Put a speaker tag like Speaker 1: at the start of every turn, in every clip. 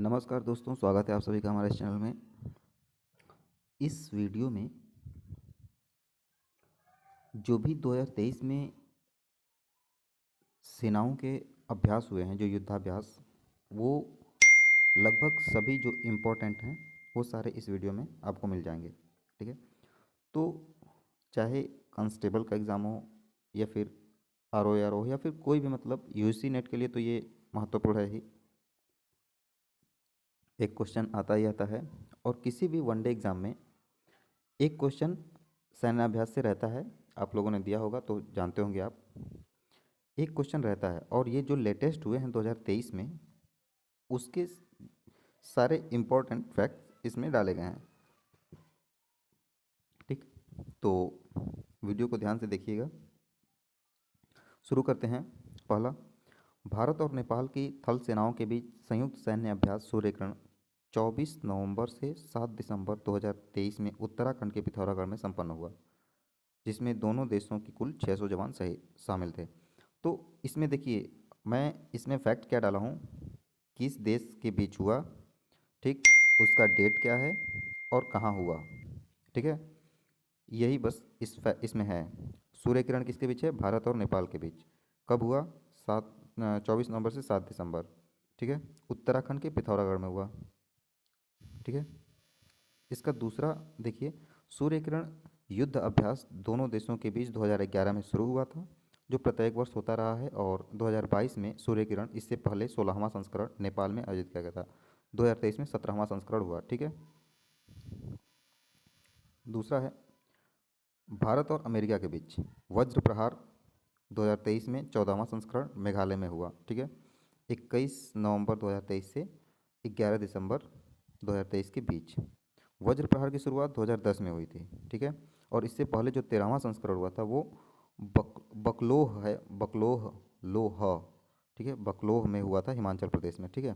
Speaker 1: नमस्कार दोस्तों, स्वागत है आप सभी का हमारे इस चैनल में। इस वीडियो में जो भी 2023 में सेनाओं के अभ्यास हुए हैं, जो युद्धाभ्यास, वो लगभग सभी जो इम्पोर्टेंट हैं वो सारे इस वीडियो में आपको मिल जाएंगे। ठीक है, तो चाहे कांस्टेबल का एग्ज़ाम हो या फिर आर हो या फिर कोई भी, मतलब यूजी नेट के लिए तो ये महत्वपूर्ण है ही। एक क्वेश्चन आता ही आता है, और किसी भी वनडे एग्ज़ाम में एक क्वेश्चन सैन्याभ्यास से रहता है। आप लोगों ने दिया होगा तो जानते होंगे आप। एक क्वेश्चन रहता है, और ये जो लेटेस्ट हुए हैं 2023 में, उसके सारे इम्पोर्टेंट फैक्ट्स इसमें डाले गए हैं। ठीक, तो वीडियो को ध्यान से देखिएगा। शुरू करते हैं। पहला, भारत और नेपाल की थल सेनाओं के बीच संयुक्त सैन्य अभ्यास सूर्यग्रहण 24 नवंबर से 7 दिसंबर 2023 में उत्तराखंड के पिथौरागढ़ में संपन्न हुआ, जिसमें दोनों देशों की कुल 600 जवान सही शामिल थे। तो इसमें देखिए, मैं इसमें फैक्ट क्या डाला हूँ, किस देश के बीच हुआ, ठीक, उसका डेट क्या है और कहाँ हुआ। ठीक है, यही बस इसमें है। सूर्य किरण किसके बीच है? भारत और नेपाल के बीच। कब हुआ? 24 नवंबर से 7 दिसंबर। ठीक है, उत्तराखंड के पिथौरागढ़ में हुआ। ठीक है, इसका दूसरा देखिए, सूर्य किरण युद्ध अभ्यास दोनों देशों के बीच 2011 में शुरू हुआ था, जो प्रत्येक वर्ष होता रहा है, और 2022 में सूर्य किरण, इससे पहले 16वां संस्करण नेपाल में आयोजित किया गया था। 2023 में 17वां संस्करण हुआ। ठीक है, दूसरा है भारत और अमेरिका के बीच वज्र प्रहार 2023 में 14वां संस्करण मेघालय में हुआ। ठीक है, 21 नवंबर 2023 से 11 दिसंबर 2023 के बीच। वज्र प्रहार की शुरुआत 2010 में हुई थी। ठीक है, और इससे पहले जो 13वां संस्करण हुआ था वो बकलोह है, बकलोह लोह, ठीक है, बकलोह में हुआ था, हिमाचल प्रदेश में। ठीक है,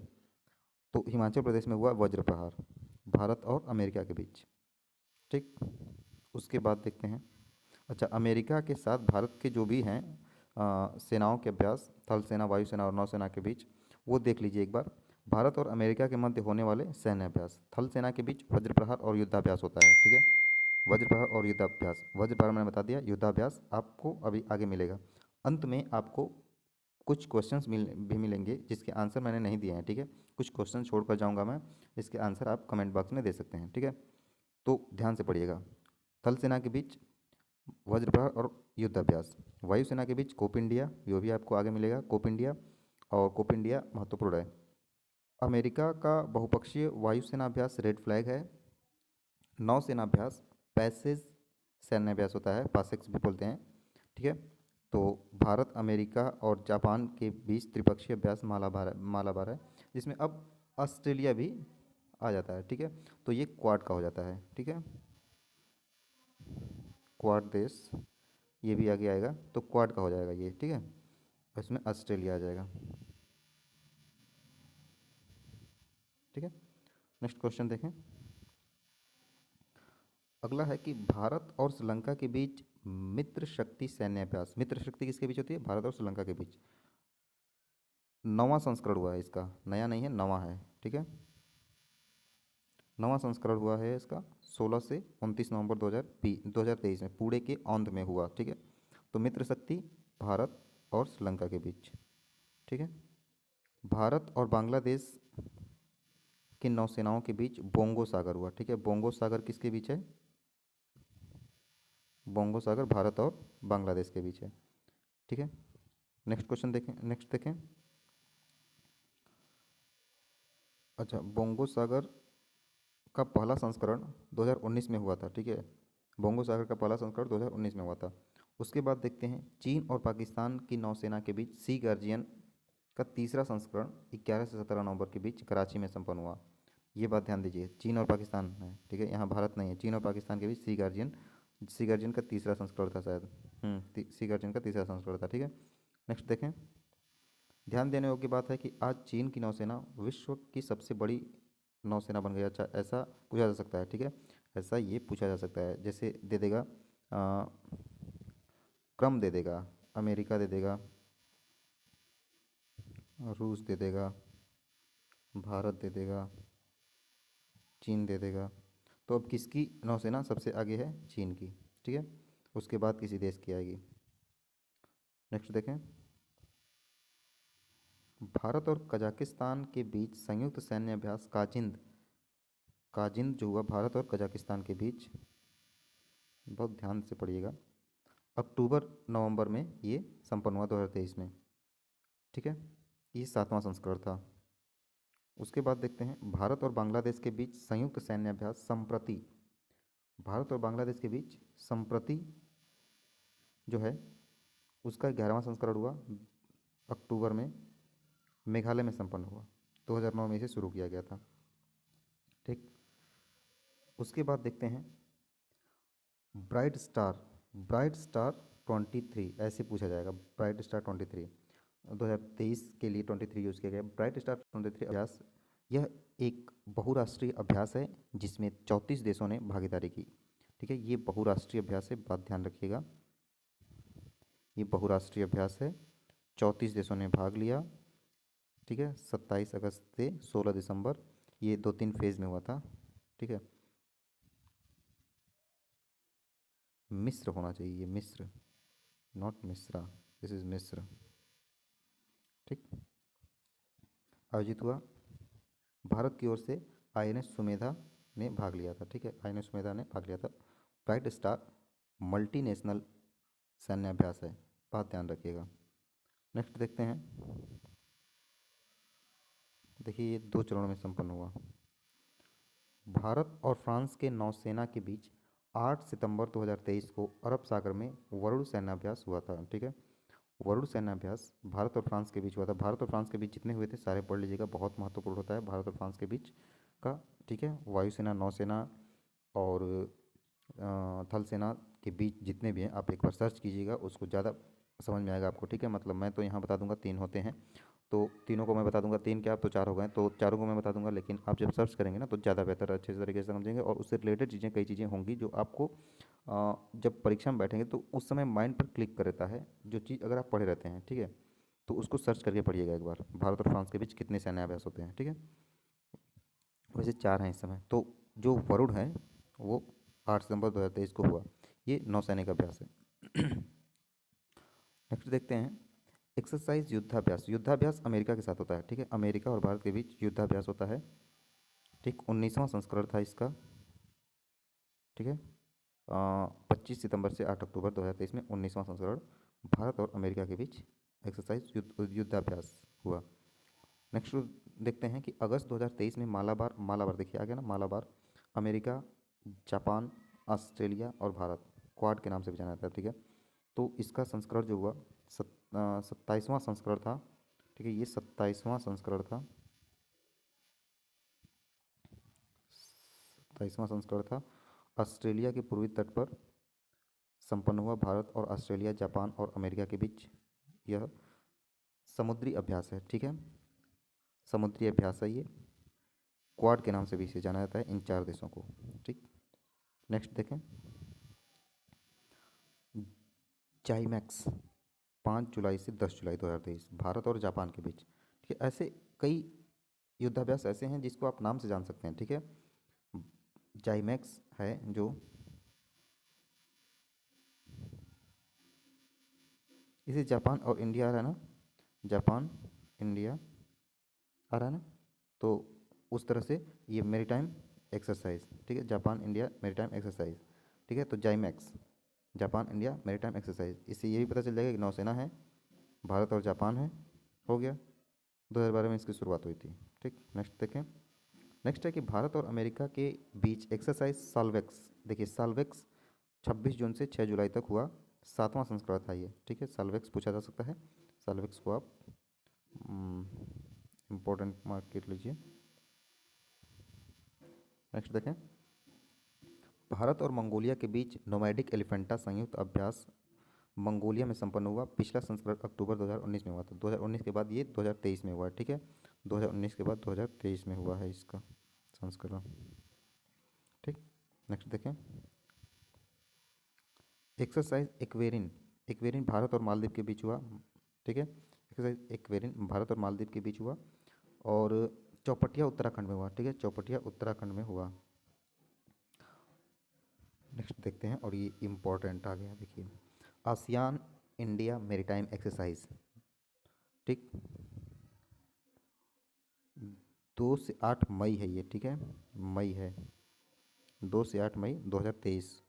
Speaker 1: तो हिमाचल प्रदेश में हुआ वज्र प्रहार भारत और अमेरिका के बीच। ठीक, उसके बाद देखते हैं। अच्छा, अमेरिका के साथ भारत के जो भी हैं सेनाओं के अभ्यास, थल सेना, वायुसेना और नौसेना के बीच, वो देख लीजिए एक बार। भारत और अमेरिका के मध्य होने वाले सैन्य अभ्यास, थल सेना के बीच वज्र प्रहार और युद्धाभ्यास होता है। ठीक है, वज्र प्रहार और युद्धाभ्यास। वज्र प्रहार मैंने बता दिया, युद्धाभ्यास आपको अभी आगे मिलेगा। अंत में आपको कुछ क्वेश्चंस भी मिलेंगे जिसके आंसर मैंने नहीं दिए हैं। ठीक है, कुछ क्वेश्चन छोड़कर जाऊंगा मैं, इसके आंसर आप कमेंट बॉक्स में दे सकते हैं। ठीक है, तो ध्यान से पढ़िएगा। थल सेना के बीच वज्र प्रहार और युद्धाभ्यास। वायुसेना के बीच कोप इंडिया, यो भी आपको आगे मिलेगा, कोप इंडिया, और कोप इंडिया महत्वपूर्ण है। अमेरिका का बहुपक्षीय वायुसेना अभ्यास रेड फ्लैग है। नौसेना अभ्यास पैसेज सैन्य अभ्यास होता है, पासेक्स भी बोलते हैं। ठीक है, तो भारत, अमेरिका और जापान के बीच त्रिपक्षीय अभ्यास मालाबार है, जिसमें अब ऑस्ट्रेलिया भी आ जाता है। ठीक है, तो ये क्वाड का हो जाता है। ठीक है, क्वाड देश, ये भी आगे आएगा तो क्वाड का हो जाएगा ये। ठीक है, इसमें ऑस्ट्रेलिया आ जाएगा। ठीक है, नेक्स्ट क्वेश्चन देखें। अगला है कि भारत और श्रीलंका के बीच मित्र शक्ति सैन्य अभ्यास। मित्र शक्ति किसके बीच होती है? भारत और श्रीलंका के बीच। नवां संस्करण हुआ है इसका, नया नहीं है, नवा है। ठीक है, नवा संस्करण हुआ है इसका 16 से 29 नवंबर 2023 में पुणे के औंध में हुआ। ठीक है, तो मित्र शक्ति भारत और श्रीलंका के बीच। ठीक है, भारत और बांग्लादेश की नौसेनाओं के बीच बोंगो सागर हुआ। ठीक है, बोंगो सागर किसके बीच है? बोंगो सागर भारत और बांग्लादेश के बीच है। ठीक है, नेक्स्ट क्वेश्चन देखें, नेक्स्ट देखें। अच्छा, बोंगो सागर का पहला संस्करण 2019 में हुआ था। ठीक है, बोंगो सागर का पहला संस्करण 2019 में हुआ था। उसके बाद देखते हैं, चीन और पाकिस्तान की नौसेना के बीच सी गार्जियन का तीसरा संस्करण 11 से 17 नवंबर के बीच कराची में संपन्न हुआ। ये बात ध्यान दीजिए, चीन और पाकिस्तान है। ठीक है, यहाँ भारत नहीं है, चीन और पाकिस्तान के बीच सी गार्जियन का तीसरा संस्करण था शायद। सी गार्जियन का तीसरा संस्करण था। ठीक है, नेक्स्ट देखें। ध्यान देने योग्य बात है कि आज चीन की नौसेना विश्व की सबसे बड़ी नौसेना बन गई। अच्छा, ऐसा पूछा जा सकता है। ठीक है, ऐसा ये पूछा जा सकता है, जैसे दे देगा क्रम दे देगा, अमेरिका दे देगा, रूस दे देगा, भारत दे देगा, चीन दे देगा। तो अब किसकी नौसेना सबसे आगे है? चीन की। ठीक है, उसके बाद किसी देश की आएगी। नेक्स्ट देखें, भारत और कजाकिस्तान के बीच संयुक्त सैन्य अभ्यास काजिंद, काजिंद जो हुआ भारत और कजाकिस्तान के बीच, बहुत ध्यान से पढ़िएगा, अक्टूबर नवंबर में ये संपन्न हुआ 2023 में। ठीक है, ये 7वां संस्करण था। उसके बाद देखते हैं, भारत और बांग्लादेश के बीच संयुक्त सैन्य अभ्यास संप्रति, भारत और बांग्लादेश के बीच संप्रति जो है उसका 11वां संस्करण हुआ अक्टूबर में, मेघालय में संपन्न हुआ। 2009 में इसे शुरू किया गया था। ठीक, उसके बाद देखते हैं ब्राइट स्टार, ब्राइट स्टार 23 ऐसे पूछा जाएगा, ब्राइट स्टार 23, 2023 के लिए 23 यूज़ किया गया। ब्राइट स्टार 23 अभ्यास, यह एक बहुराष्ट्रीय अभ्यास है जिसमें 34 देशों ने भागीदारी की। ठीक है, ये बहुराष्ट्रीय अभ्यास है, बात ध्यान रखिएगा, ये बहुराष्ट्रीय अभ्यास है, 34 देशों ने भाग लिया। ठीक है, 27 अगस्त से 16 दिसंबर, ये 2-3 फेज में हुआ था। ठीक है, मिस्र होना चाहिए, मिस्र, नॉट मिश्रा, दिस इज मिस्र। ठीक, आयोजित हुआ, भारत की ओर से आईएनएस सुमेधा ने भाग लिया था। ठीक है, आईएनएस सुमेधा ने भाग लिया था। ब्राइट स्टार मल्टीनेशनल सैन्य अभ्यास है, बात ध्यान रखिएगा। नेक्स्ट देखते हैं, देखिए ये 2 चरणों में संपन्न हुआ। भारत और फ्रांस के नौसेना के बीच 8 सितंबर 2023 को अरब सागर में वरुण सैन्याभ्यास हुआ था। ठीक है, वरुण सैन्याभ्यास भारत और फ्रांस के बीच हुआ था। भारत और फ्रांस के बीच जितने हुए थे सारे पढ़ लीजिएगा, बहुत महत्वपूर्ण होता है भारत और फ्रांस के बीच का। ठीक है, वायुसेना, नौसेना और थल सेना के बीच जितने भी हैं, आप एक बार सर्च कीजिएगा, उसको ज़्यादा समझ में आएगा आपको। ठीक है, मतलब मैं तो यहाँ बता दूंगा 3 होते हैं, तो तीनों को मैं बता दूंगा, 3 क्या, अब तो 4 हो गए, तो चारों को मैं बता दूंगा, लेकिन आप जब सर्च करेंगे ना तो ज़्यादा बेहतर, अच्छे से तरीके से समझेंगे, और उससे रिलेटेड चीज़ें, कई चीज़ें होंगी जो आपको जब परीक्षा में बैठेंगे तो उस समय माइंड पर क्लिक कर रहता है, जो चीज़ अगर आप पढ़े रहते हैं। ठीक है, तो उसको सर्च करके पढ़िएगा एक बार, भारत और फ्रांस के बीच कितने सैन्य अभ्यास होते हैं। ठीक है, वैसे 4 हैं इस समय, तो जो वरुण है वो 8 सितंबर 2023 को हुआ, ये नौसैनिक अभ्यास है। नेक्स्ट देखते हैं, एक्सरसाइज युद्धाभ्यास, युद्धाभ्यास अमेरिका के साथ होता है। ठीक है, अमेरिका और भारत के बीच युद्धाभ्यास होता है। ठीक, 19वां संस्करण था इसका। ठीक है, 25 सितंबर से 8 अक्टूबर 2023 में 19वां संस्करण भारत और अमेरिका के बीच एक्सरसाइज युद्धाभ्यास हुआ। नेक्स्ट देखते हैं कि अगस्त 2023 में मालाबार, मालाबार देखिए आ गया ना, मालाबार, अमेरिका, जापान, ऑस्ट्रेलिया और भारत, क्वाड के नाम से भी जाना जाता है। ठीक है, तो इसका संस्करण जो हुआ 27वां संस्करण था। ठीक है, ये 27वां संस्करण था, 27वां संस्करण था। ऑस्ट्रेलिया के पूर्वी तट पर संपन्न हुआ, भारत और ऑस्ट्रेलिया, जापान और अमेरिका के बीच यह समुद्री अभ्यास है। ठीक है, समुद्री अभ्यास है ये, क्वाड के नाम से भी इसे जाना जाता है इन 4 देशों को। ठीक, नेक्स्ट देखें, चाइमैक्स 5 जुलाई से 10 जुलाई 2023 भारत और जापान के बीच। ठीक है, ऐसे कई युद्धाभ्यास ऐसे हैं जिसको आप नाम से जान सकते हैं। ठीक है, जाइमैक्स है जो, इसे जापान और इंडिया आ रहा है ना, जापान इंडिया आ रहा है ना, तो उस तरह से ये मेरीटाइम एक्सरसाइज। ठीक है, जापान इंडिया मेरीटाइम एक्सरसाइज। ठीक है, तो जाइमैक्स, जापान इंडिया मेरीटाइम एक्सरसाइज, इससे ये भी पता चल जाएगा कि नौसेना है, भारत और जापान है, हो गया। 2012 में इसकी शुरुआत हुई थी। ठीक, नेक्स्ट देखें, नेक्स्ट है कि भारत और अमेरिका के बीच एक्सरसाइज साल्वेक्स, देखिए साल्वेक्स 26 जून से 6 जुलाई तक हुआ, 7वां संस्करण था ये। ठीक है, साल्वेक्स पूछा जा सकता है, साल्वेक्स को आप इम्पोर्टेंट मार्क कर लीजिए। नेक्स्ट देखें, भारत और मंगोलिया के बीच नोमैडिक एलिफेंटा संयुक्त अभ्यास मंगोलिया में संपन्न हुआ, पिछला संस्करण अक्टूबर 2019 में हुआ था। 2019 के बाद ये 2023 में हुआ है। ठीक है, 2019 के बाद 2023 में हुआ है इसका संस्करण। ठीक, नेक्स्ट देखें, एक्सरसाइज एक्वेरिन, एक्वेरिन भारत और मालदीव के बीच हुआ। ठीक है, एक्सरसाइज एक्वेरिन भारत और मालदीव के बीच हुआ, और चौपटिया उत्तराखंड में हुआ, ठीक है, चौपटिया उत्तराखंड में हुआ। नेक्स्ट देखते हैं, और ये इम्पोर्टेंट आ गया, देखिए, आसियान इंडिया मेरीटाइम एक्सरसाइज, ठीक, 2 से 8 मई है ये, ठीक है, मई है, 2 से 8 मई 2023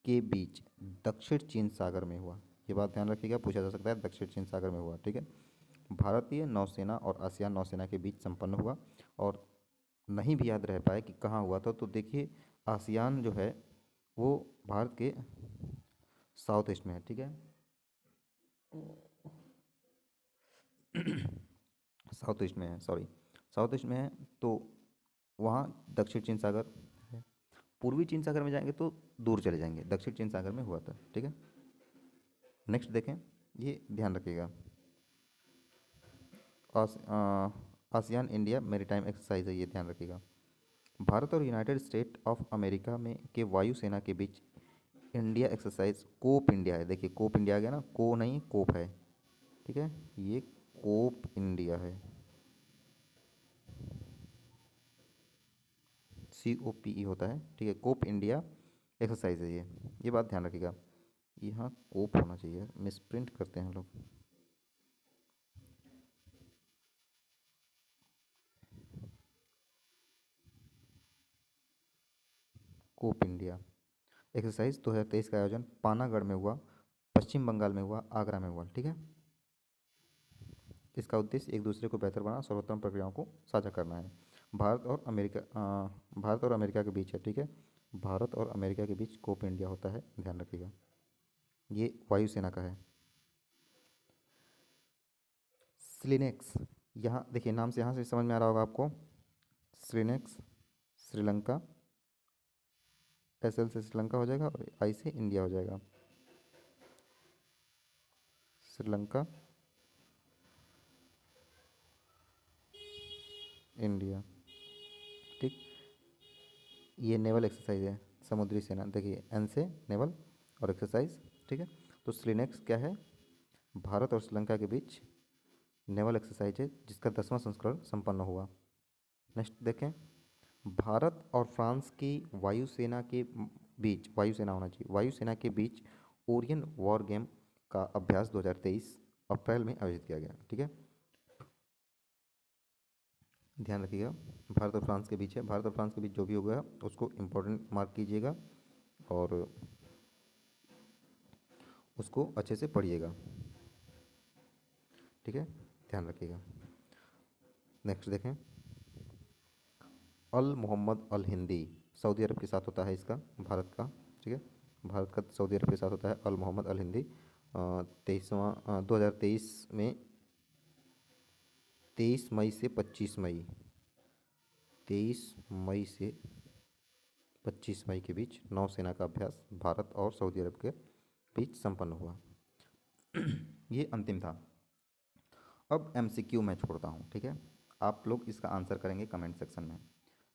Speaker 1: के बीच दक्षिण चीन सागर में हुआ। ये बात ध्यान रखिएगा, पूछा जा सकता है, दक्षिण चीन सागर में हुआ, ठीक है। भारतीय नौसेना और आसियान नौसेना के बीच संपन्न हुआ। और नहीं भी याद रह पाए कि कहाँ हुआ था, तो देखिए, आसियान जो है वो भारत के साउथ ईस्ट में है, ठीक है, साउथ ईस्ट में है, सॉरी, साउथ ईस्ट में है। तो वहाँ दक्षिण चीन सागर है। पूर्वी चीन सागर में जाएंगे तो दूर चले जाएंगे, दक्षिण चीन सागर में हुआ था, ठीक है। नेक्स्ट देखें, ये ध्यान रखिएगा, आसियान इंडिया मेरीटाइम एक्सरसाइज है, ये ध्यान रखिएगा। भारत और यूनाइटेड स्टेट ऑफ अमेरिका में के वायुसेना के बीच इंडिया एक्सरसाइज कोप इंडिया है। देखिए, कोप इंडिया आ गया ना, को नहीं कोप है, ठीक है, ये कोप इंडिया है, COPE होता है, ठीक है, कोप इंडिया एक्सरसाइज है ये बात ध्यान रखिएगा। यहाँ कोप होना चाहिए, मिसप्रिंट करते हैं हम लोग। कोप इंडिया एक्सरसाइज 2023 का आयोजन पानागढ़ में हुआ, पश्चिम बंगाल में हुआ, आगरा में हुआ, ठीक है। इसका उद्देश्य एक दूसरे को बेहतर बनाना, सर्वोत्तम प्रक्रियाओं को साझा करना है। भारत और अमेरिका के बीच है, ठीक है, भारत और अमेरिका के बीच कोप इंडिया होता है, ध्यान रखिएगा। ये वायुसेना का है। स्लिनेक्स, यहाँ देखिए, नाम से यहाँ से समझ में आ रहा होगा आपको, स्लिनेक्स श्रीलंका, SL से श्रीलंका हो जाएगा और I से इंडिया हो जाएगा, श्रीलंका इंडिया, ठीक। ये नेवल एक्सरसाइज है, समुद्री सेना, देखिए N से नेवल और एक्सरसाइज, ठीक है। तो स्लिनेक्स क्या है, भारत और श्रीलंका के बीच नेवल एक्सरसाइज है, जिसका 10वां संस्करण संपन्न हुआ। नेक्स्ट देखें, भारत और फ्रांस की वायुसेना के बीच, वायुसेना होना चाहिए, वायुसेना के बीच ओरियन वॉर गेम का अभ्यास 2023 अप्रैल में आयोजित किया गया, ठीक है, ध्यान रखिएगा। भारत और फ्रांस के बीच है, भारत और फ्रांस के बीच जो भी होगा उसको इम्पोर्टेंट मार्क कीजिएगा और उसको अच्छे से पढ़िएगा, ठीक है, ध्यान रखिएगा। नेक्स्ट देखें, अल मोहम्मद अल हिंदी सऊदी अरब के साथ होता है इसका, भारत का, ठीक है, भारत का सऊदी अरब के साथ होता है अल मोहम्मद अल हिंदी। 2023 में 23 मई से 25 मई, 23 मई से 25 मई के बीच नौसेना का अभ्यास भारत और सऊदी अरब के बीच संपन्न हुआ। ये अंतिम था। अब MCQ मैं छोड़ता हूँ, ठीक है, आप लोग इसका आंसर करेंगे कमेंट सेक्शन में।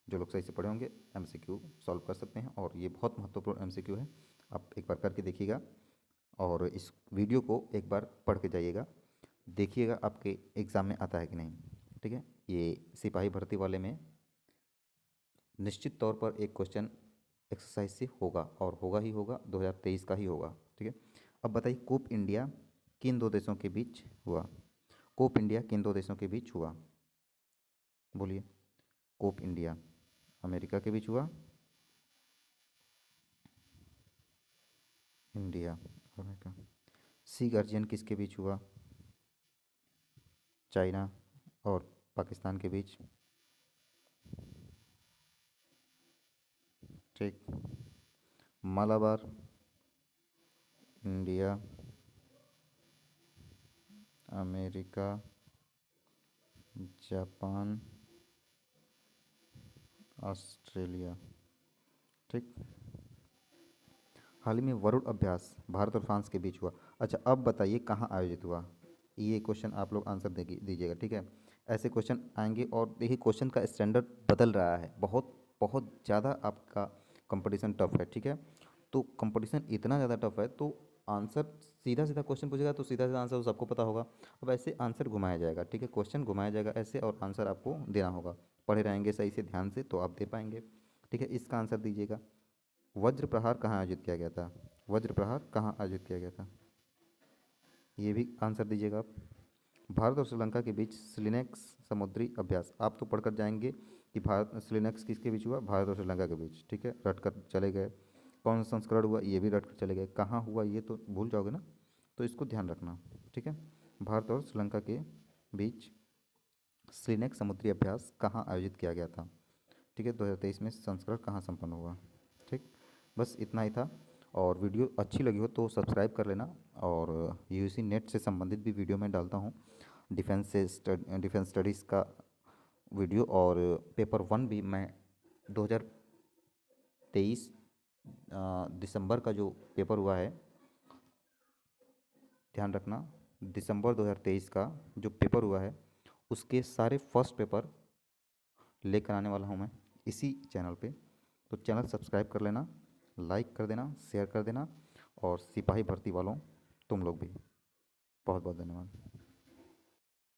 Speaker 1: जो लोग सही से पढ़े होंगे MCQ सॉल्व कर सकते हैं, और ये बहुत महत्वपूर्ण MCQ है, आप एक बार करके देखिएगा और इस वीडियो को एक बार पढ़ के जाइएगा, देखिएगा आपके एग्ज़ाम में आता है कि नहीं, ठीक है। ये सिपाही भर्ती वाले में निश्चित तौर पर एक क्वेश्चन एक्सरसाइज से होगा, और होगा ही होगा, 2023 का ही होगा, ठीक है। अब बताइए, कोप इंडिया किन दो देशों के बीच हुआ, कोप इंडिया किन दो देशों के बीच हुआ, बोलिए। कोप इंडिया अमेरिका के बीच हुआ, इंडिया और अमेरिका। सी गार्जियन किसके बीच हुआ, चाइना और पाकिस्तान के बीच, ठीक। Malabar India America Japan Australia, ठीक। हाल ही में वरुण अभ्यास भारत और फ्रांस के बीच हुआ। अच्छा, अब बताइए कहाँ आयोजित हुआ, ये क्वेश्चन आप लोग आंसर दीजिएगा, ठीक है। ऐसे क्वेश्चन आएंगे, और देखिए क्वेश्चन का स्टैंडर्ड बदल रहा है, बहुत बहुत ज़्यादा आपका कंपटीशन टफ है, ठीक है। तो कंपटीशन इतना ज़्यादा टफ है, तो आंसर सीधा सीधा क्वेश्चन पूछेगा तो सीधा सीधा आंसर तो सबको पता होगा। अब ऐसे आंसर घुमाया जाएगा, ठीक है, क्वेश्चन घुमाया जाएगा ऐसे, और आंसर आपको देना होगा। पढ़े रहेंगे सही से ध्यान से तो आप दे पाएंगे। ठीक है, इसका आंसर दीजिएगा। वज्र प्रहार कहाँ आयोजित किया गया था? वज्र प्रहार कहाँ आयोजित किया गया था, ये भी आंसर दीजिएगा आप। भारत और श्रीलंका के बीच स्लिनेक्स समुद्री अभ्यास, आप तो पढ़कर जाएंगे कि भारत स्लिनेक्स किसके बीच हुआ, भारत और श्रीलंका के बीच। ठीक है, रट कर चले गए। कौन सा संस्करण हुआ, ये भी रट कर चले गए। कहाँ हुआ ये तो भूल जाओगे ना, तो इसको ध्यान रखना। ठीक है, भारत और श्रीलंका के बीच स्लिनेक्स समुद्री अभ्यास कहाँ आयोजित किया गया था? ठीक है, 2023 में संस्करण कहाँ संपन्न हुआ? ठीक, बस इतना ही था। और वीडियो अच्छी लगी हो तो सब्सक्राइब कर लेना। और यूजी नेट से संबंधित भी वीडियो मैं डालता हूँ, डिफेंस स्टडीज़ का वीडियो। और पेपर 1 भी मैं 2023 दिसंबर का जो पेपर हुआ है, ध्यान रखना, दिसंबर 2023 का जो पेपर हुआ है उसके सारे फर्स्ट पेपर लेकर आने वाला हूँ मैं इसी चैनल पे। तो चैनल सब्सक्राइब कर लेना, लाइक कर देना, शेयर कर देना। और सिपाही भर्ती वालों तुम लोग भी बहुत बहुत धन्यवाद।